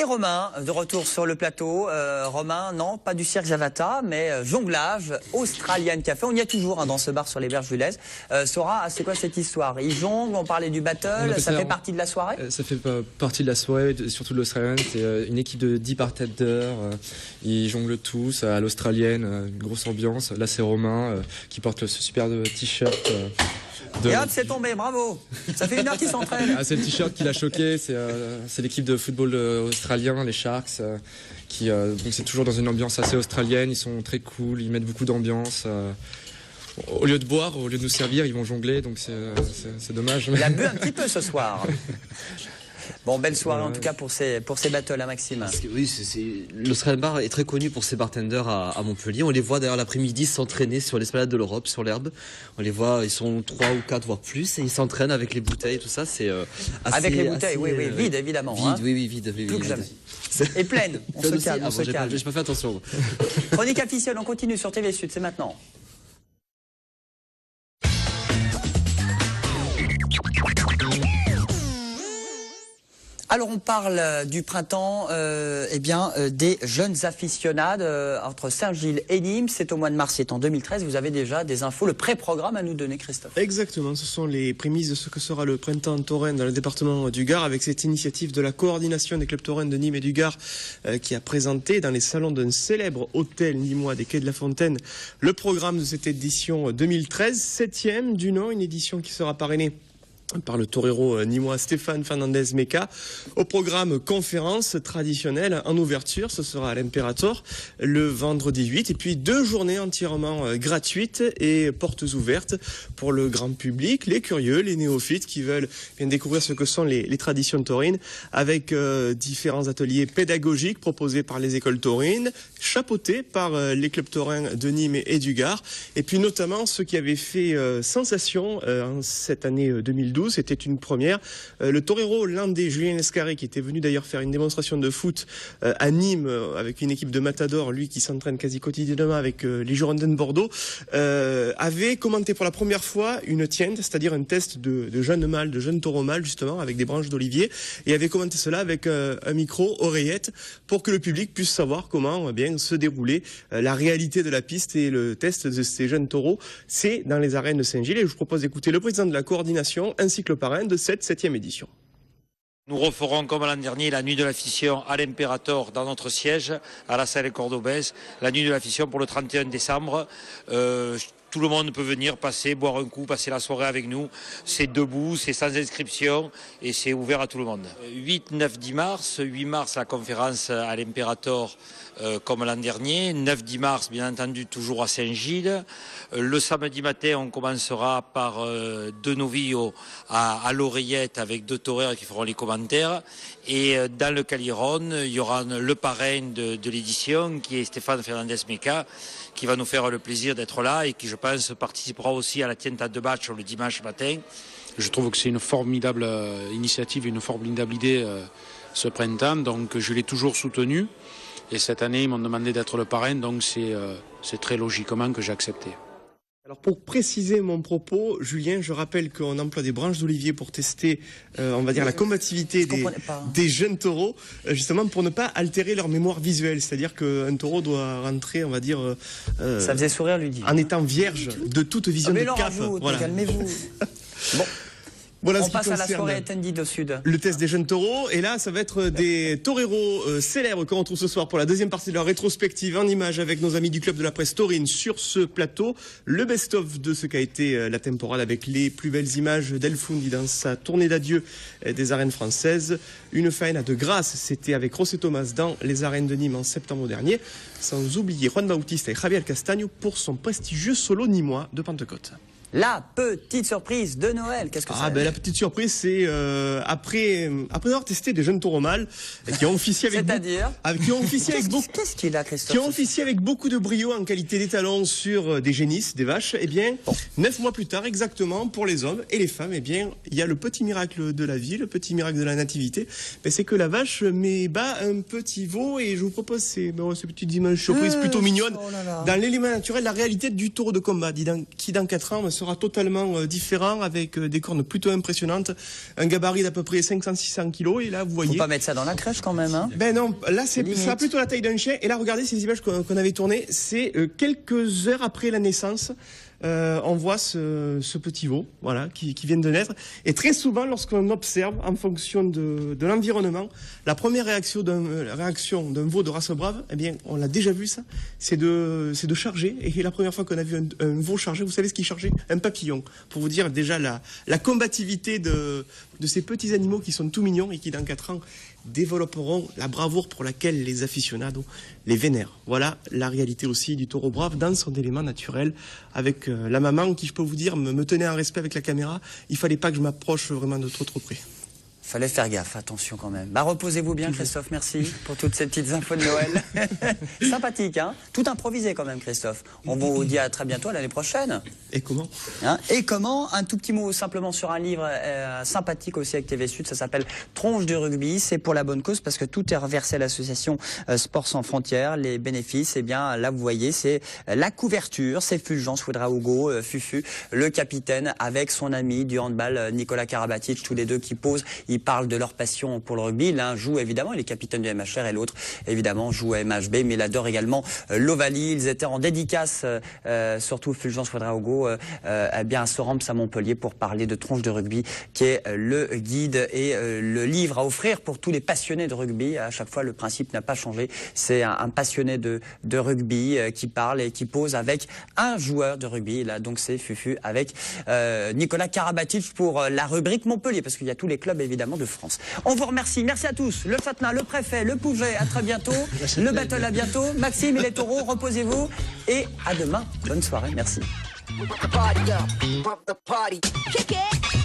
Et Romain, de retour sur le plateau. Romain, non, pas du cirque Javata, mais jonglage, Australian Café. On y est toujours dans ce bar sur les berges du Lez. Sora, c'est quoi cette histoire? Ils jonglent, on parlait du battle, ça fait partie de la soirée? Ça fait partie de la soirée, surtout de l'Australian. C'est une équipe de 10 bartenders. Ils jonglent tous à l'Australienne, une grosse ambiance. Là, c'est Romain qui porte ce super t-shirt. Et hop, c'est tombé, bravo. Ça fait 1 heure qu'ils s'entraînent. C'est le t-shirt qui l'a choqué, c'est l'équipe de football australien, les Sharks, donc c'est toujours dans une ambiance assez australienne, ils sont très cool, ils mettent beaucoup d'ambiance. Au lieu de boire, au lieu de nous servir, ils vont jongler, donc c'est dommage. Il a bu un petit peu ce soir. Bon, belle soirée en tout cas pour ces battles, hein, Maxime. Oui, l'Australian Bar est très connu pour ses bartenders à Montpellier. On les voit d'ailleurs l'après-midi s'entraîner sur l'esplanade de l'Europe, sur l'herbe. On les voit, ils sont 3 ou 4 voire plus, et ils s'entraînent avec les bouteilles et tout ça. C'est assez, avec les bouteilles, assez, oui, vide évidemment. Vide, hein. Oui, vide. Plus que jamais. Et pleine, on se calme, on se calme. J'ai pas fait attention. Chronique officielle, on continue sur TV Sud, c'est maintenant. Alors on parle du printemps, des jeunes aficionades entre Saint-Gilles et Nîmes. C'est au mois de mars, c'est en 2013. Vous avez déjà des infos, le pré-programme à nous donner, Christophe. Exactement, ce sont les prémices de ce que sera le printemps taurin dans le département du Gard, avec cette initiative de la coordination des clubs taurins de Nîmes et du Gard qui a présenté dans les salons d'un célèbre hôtel nîmois des Quais de la Fontaine le programme de cette édition 2013, 7e du nom, une édition qui sera parrainée par le torero nîmois Stéphane Fernandez Meca. Au programme conférence traditionnelle en ouverture, ce sera à l'Imperator le vendredi 8, et puis 2 journées entièrement gratuites et portes ouvertes pour le grand public, les curieux, les néophytes qui veulent bien découvrir ce que sont les traditions taurines, avec différents ateliers pédagogiques proposés par les écoles taurines, chapeautés par les clubs taurins de Nîmes et du Gard, et puis notamment ceux qui avaient fait sensation en cette année 2012. C'était une première. Le torero landais Julien Escarré, qui était venu d'ailleurs faire une démonstration de foot à Nîmes avec une équipe de matadors, lui qui s'entraîne quasi quotidiennement avec les Girondins de Bordeaux, avait commenté pour la première fois une tiente, c'est-à-dire un test de jeunes mâles, de jeunes taureaux mâles justement, avec des branches d'olivier, et avait commenté cela avec un micro, oreillette, pour que le public puisse savoir comment se déroulait la réalité de la piste et le test de ces jeunes taureaux. C'est dans les arènes de Saint-Gilles, et je vous propose d'écouter le président de la coordination ainsi que le parrain de cette 7e édition. Nous referons comme l'an dernier la nuit de l'Afition à l'Imperator dans notre siège à la salle cordobaise, la nuit de l'Afition pour le 31 décembre. Tout le monde peut venir passer, boire un coup, passer la soirée avec nous. C'est debout, c'est sans inscription et c'est ouvert à tout le monde. 8, 9, 10 mars, 8 mars la conférence à l'Imperator comme l'an dernier. 9, 10 mars bien entendu toujours à Saint-Gilles. Le samedi matin on commencera par 2 novillos à l'oreillette avec 2 toreurs qui feront les commentaires. Et dans le Caliron, il y aura le parrain de l'édition qui est Stéphane Fernandez Meca, qui va nous faire le plaisir d'être là et qui, je pense, participera aussi à la tiente de match le dimanche matin. Je trouve que c'est une formidable initiative, une formidable idée ce printemps, donc je l'ai toujours soutenu. Et cette année, ils m'ont demandé d'être le parrain, donc c'est très logiquement que j'ai accepté. Alors pour préciser mon propos, Julien, je rappelle qu'on emploie des branches d'olivier pour tester, on va dire, la combativité des jeunes taureaux, justement pour ne pas altérer leur mémoire visuelle. C'est-à-dire qu'un taureau doit rentrer, on va dire, ça faisait sourire lui dire, en étant vierge de toute vision de cap. Voilà. Calmez-vous. Bon. Voilà, on passe à la soirée attendue au sud. Le test des jeunes taureaux. Et là, ça va être des toreros célèbres qu'on retrouve ce soir pour la deuxième partie de leur rétrospective en images avec nos amis du club de la presse taurine sur ce plateau. Le best-of de ce qu'a été la temporale avec les plus belles images d'Elfundi dans sa tournée d'adieu des arènes françaises. Une faena de grâce, c'était avec José Thomas dans les arènes de Nîmes en septembre dernier. Sans oublier Juan Bautista et Javier Castagno pour son prestigieux solo nîmois de Pentecôte. La petite surprise de Noël, qu'est-ce que c'est? La petite surprise, c'est après avoir testé des jeunes taureaux mâles qui ont officié avec qu'est-ce qu'il a, Christophe? Qui ont officié avec beaucoup de brio en qualité d'étalons sur des génisses, des vaches. Eh bien, 9 mois plus tard, exactement, pour les hommes et les femmes, eh bien, il y a le petit miracle de la vie, le petit miracle de la nativité. C'est que la vache met bas un petit veau, et je vous propose ces petites images surprises plutôt mignonnes dans l'élément naturel, la réalité du taureau de combat, qui dans 4 ans sera totalement différent avec des cornes plutôt impressionnantes, un gabarit d'à peu près 500-600 kilos et là vous voyez. Faut pas mettre ça dans la crèche quand même, hein. Ben non, là ça a plutôt la taille d'un chien et là regardez ces images qu'on avait tournées, c'est quelques heures après la naissance. On voit ce petit veau, voilà, qui vient de naître. Et très souvent, lorsqu'on observe, en fonction de l'environnement, la première réaction d'un veau de race brave, eh bien, on l'a déjà vu ça, c'est de charger. Et la première fois qu'on a vu un veau charger, vous savez ce qu'il chargeait? Un papillon. Pour vous dire déjà la combativité de ces petits animaux qui sont tout mignons et qui, dans 4 ans, développeront la bravoure pour laquelle les aficionados les vénèrent. Voilà la réalité aussi du taureau brave dans son élément naturel, avec la maman qui, je peux vous dire, me tenait en respect avec la caméra. Il fallait pas que je m'approche vraiment de trop près. Fallait faire gaffe, attention quand même. Bah, reposez-vous bien, Christophe, merci pour toutes ces petites infos de Noël. Sympathique, hein? Tout improvisé quand même, Christophe. On vous dit à très bientôt, à l'année prochaine. Et comment? Hein? Et comment? Un tout petit mot simplement sur un livre sympathique aussi avec TV Sud, ça s'appelle Tronche de rugby. C'est pour la bonne cause parce que tout est reversé à l'association Sport sans frontières. Les bénéfices, eh bien là vous voyez, c'est la couverture, c'est Fulgence Ouedraogo, Fufu, le capitaine, avec son ami du handball Nicolas Karabatic, tous les deux qui posent. Ils parlent de leur passion pour le rugby. L'un joue évidemment, il est capitaine du MHR, et l'autre évidemment joue à MHB, mais il adore également l'Ovalie. Ils étaient en dédicace, surtout Fulgence Ouedraogo, eh bien à Sorams à Montpellier pour parler de Tronche de rugby, qui est le guide et le livre à offrir pour tous les passionnés de rugby. À chaque fois, le principe n'a pas changé. C'est un passionné de rugby qui parle et qui pose avec un joueur de rugby. Et là, donc c'est Fufu avec Nicolas Karabatic pour la rubrique Montpellier, parce qu'il y a tous les clubs évidemment de France. On vous remercie. Merci à tous. Le Châtelain, le préfet, le Pouget, à très bientôt. Le battle, à bientôt. Maxime et les taureaux, reposez-vous. Et à demain. Bonne soirée. Merci. Pump the party up, pump the party, kick it.